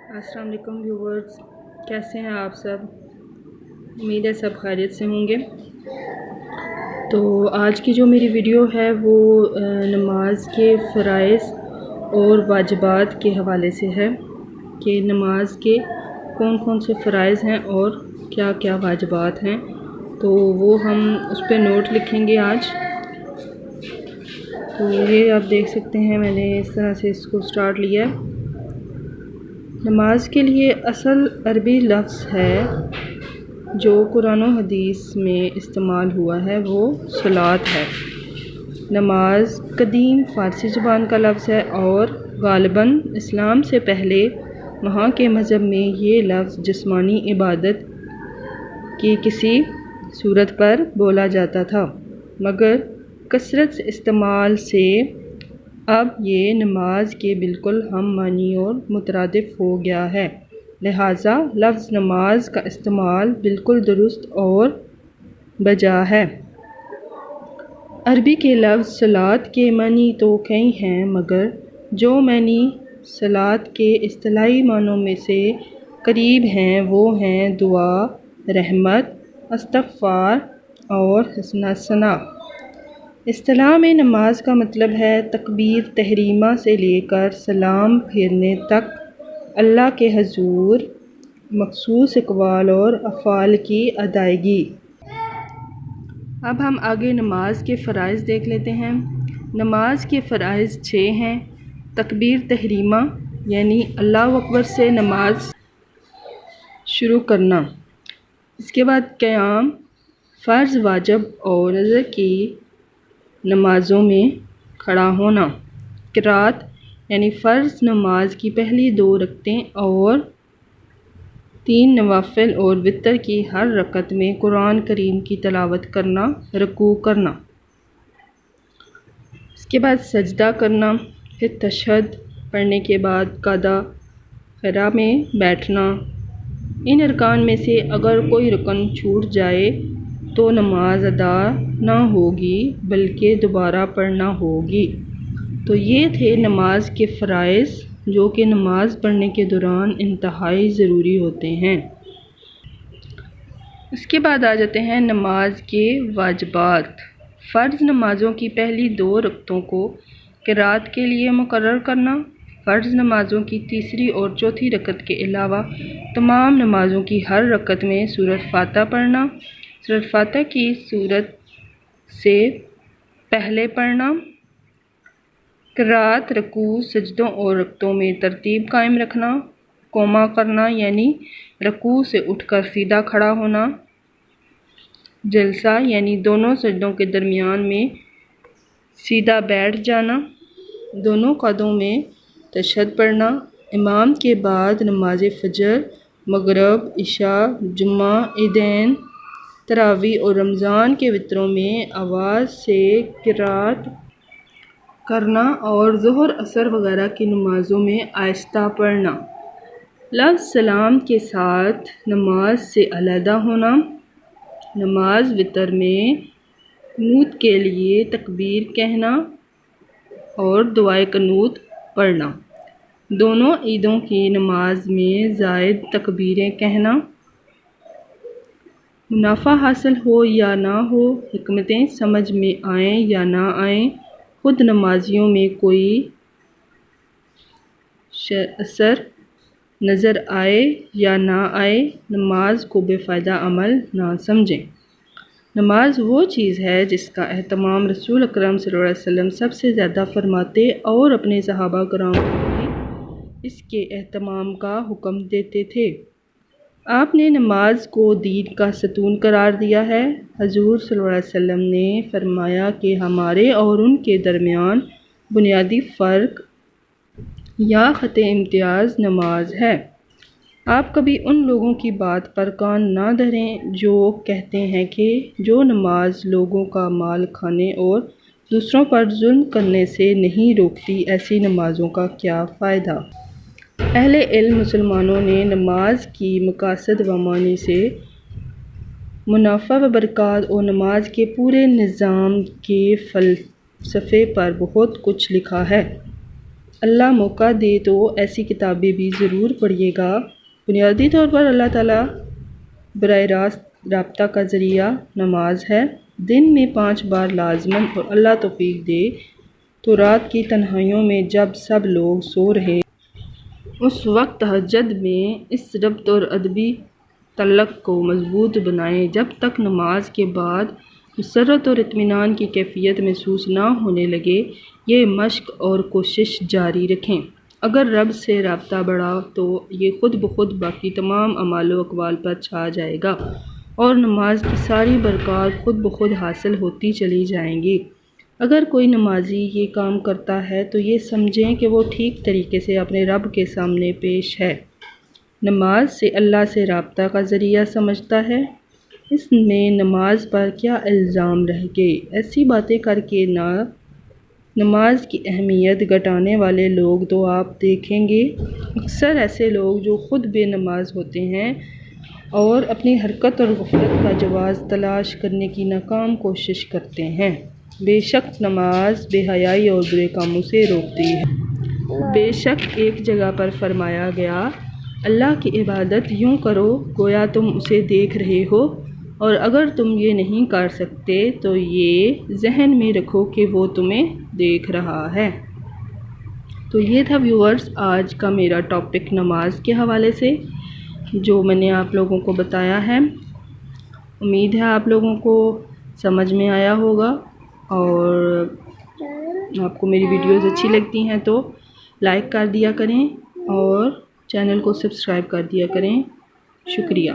अस्सलाम वालेकुम व्यूवर्स, कैसे हैं आप सब। उम्मीद है सब खैरियत से होंगे। तो आज की जो मेरी वीडियो है वो नमाज के फ़राइज़ और वाजिबात के हवाले से है कि नमाज के कौन कौन से फ़राइज़ हैं और क्या क्या वाजिबात हैं। तो वो हम उस पर नोट लिखेंगे आज। तो ये आप देख सकते हैं, मैंने इस तरह से इसको स्टार्ट लिया है। नमाज के लिए असल अरबी लफ्ज़ है जो कुरान और हदीस में इस्तेमाल हुआ है वो सलात है। नमाज कदीम फ़ारसी ज़ुबान का लफ्ज़ है और ग़ालिबन इस्लाम से पहले वहाँ के मज़हब में ये लफ्ज़ जिस्मानी इबादत की किसी सूरत पर बोला जाता था, मगर कसरत इस्तेमाल से अब ये नमाज के बिल्कुल हम मानी और मुतरादिफ हो गया है। लिहाजा लफ्ज़ नमाज का इस्तेमाल बिल्कुल दुरुस्त और बजा है। अरबी के लफ्ज़ सलात के मानी तो कई हैं, मगर जो मानी सलात के इस्तिलाही मानों में से करीब हैं वो हैं दुआ, रहमत, इस्तग़फ़ार और हस्न सना। इस्तिलाह में नमाज का मतलब है तकबीर तहरीमा से लेकर सलाम फेरने तक अल्लाह के हजूर मखसूस अक़वाल और अफ़आल की अदायगी। अब हम आगे नमाज के फ़राइज़ देख लेते हैं। नमाज के फ़राइज़ 6 हैं। तकबीर तहरीमा यानी अल्लाहु अकबर से नमाज शुरू करना। इसके बाद क़याम, फ़र्ज़, वाजिब और नज़र की नमाज़ों में खड़ा होना। क़िरात यानी फ़र्ज़ नमाज की पहली 2 रकतें और 3 नवाफ़िल और वितर की हर रकत में कुरान करीम की तिलावत करना, रुकू करना। इसके बाद सजदा करना, फिर तशहद पढ़ने के बाद क़ादा ख़िरा में बैठना। इन अरकान में से अगर कोई रुकन छूट जाए तो नमाज अदा ना होगी बल्कि दोबारा पढ़ना होगी। तो ये थे नमाज के फ़राइज़ जो कि नमाज पढ़ने के दौरान इंतहाई ज़रूरी होते हैं। इसके बाद आ जाते हैं नमाज के वाजिबात। फ़र्ज़ नमाज़ों की पहली 2 रकतों को क़िरात के लिए मुकर्रर करना। फ़र्ज़ नमाज़ों की तीसरी और चौथी रकत के अलावा तमाम नमाज़ों की हर रकत में सूरत फ़ातिहा पढ़ना। सूरत फ़ातिहा की सूरत से पहले पढ़ना। क़िरात, रुकू, सजदों और रकतों में तरतीब कायम रखना। कोमा करना यानी रुकू से उठकर सीधा खड़ा होना। जलसा यानी दोनों सजदों के दरमियान में सीधा बैठ जाना। दोनों कदों में तशहद पढ़ना। इमाम के बाद नमाज फ़जर, मगरिब, इशा, जुम्मा, ईदैन, तरावी और रमज़ान के वित्रों में आवाज़ से क़िरात करना और ज़ोहर, असर वगैरह की नमाज़ों में आहिस्ता पढ़ना। लफ्ज़ सलाम के साथ नमाज से अलहदा होना। नमाज वितर में कनूत के लिए तकबीर कहना और दुआए कनूत पढ़ना। दोनों ईदों की नमाज में ज़ायद तकबीरें कहना। मुनाफ़ा हासिल हो या ना हो, हिकमतें समझ में आएँ या ना आएँ, खुद नमाजियों में कोई असर नज़र आए या ना आए, नमाज को बेफ़ायदा अमल ना समझें। नमाज वो चीज़ है जिसका एहतमाम रसूल अकरम सल्लल्लाहु अलैहि वसल्लम सबसे ज़्यादा फरमाते और अपने सहाबा कराम को भी इसके एहतमाम का हुक्म देते थे। आपने नमाज को दीन का सतून करार दिया है। हजूर सल्लल्लाहु अलैहि वसल्लम ने फरमाया कि हमारे और उनके दरमियान बुनियादी फ़र्क या ख़त इम्तियाज़ नमाज है। आप कभी उन लोगों की बात पर कान ना धरें जो कहते हैं कि जो नमाज लोगों का माल खाने और दूसरों पर जुल्म करने से नहीं रोकती, ऐसी नमाज़ों का क्या फ़ायदा। अहले इल्म मुसलमानों ने नमाज की मकासद व मानी से मुनाफ़ा व बरक़ात और नमाज के पूरे निज़ाम के फ़लसफ़े पर बहुत कुछ लिखा है। اللہ موقع دے تو ایسی کتابیں بھی ضرور پڑھیے گا۔ بنیادی طور پر اللہ تعالیٰ براہ راست رابطہ کا ذریعہ نماز ہے۔ دن میں 5 بار لازماً، اور اللہ توفیق دے تو رات کی تنہائیوں میں جب سب لوگ سو رہے اس وقت تہجد میں اس ربط اور ادبی تعلق کو مضبوط بنائیں۔ جب تک نماز کے بعد مسرت اور اطمینان کی کیفیت محسوس نہ ہونے لگے، یہ مشق اور کوشش جاری رکھیں۔ اگر رب سے رابطہ بڑھا تو یہ خود بخود باقی تمام اعمال و اقوال پر چھا جائے گا، اور نماز کی ساری برکات خود بخود حاصل ہوتی چلی جائیں گی۔ اگر کوئی نمازی یہ کام کرتا ہے تو یہ سمجھیں کہ وہ ٹھیک طریقے سے اپنے رب کے سامنے پیش ہے، نماز سے اللہ سے رابطہ کا ذریعہ سمجھتا ہے۔ اس میں نماز پر کیا الزام رہ گئے؟ ایسی باتیں کر کے نماز کی اہمیت گھٹانے والے لوگ تو آپ دیکھیں گے اکثر ایسے لوگ جو خود بے نماز ہوتے ہیں اور اپنی حرکت اور غفلت کا جواز تلاش کرنے کی ناکام کوشش کرتے ہیں۔ بے شک نماز بے حیائی اور برے کاموں سے روکتی ہے۔ بے شک ایک جگہ پر فرمایا گیا، اللہ کی عبادت یوں کرو گویا تم اسے دیکھ رہے ہو، اور اگر تم یہ نہیں کر سکتے تو یہ ذہن میں رکھو کہ وہ تمہیں دیکھ رہا ہے۔ تو یہ تھا ویورز آج کا میرا ٹاپک نماز کے حوالے سے جو میں نے آپ لوگوں کو بتایا ہے۔ امید ہے آپ لوگوں کو سمجھ میں آیا ہوگا، اور آپ کو میری ویڈیوز اچھی لگتی ہیں تو لائک کر دیا کریں اور چینل کو سبسکرائب کر دیا کریں۔ شکریہ۔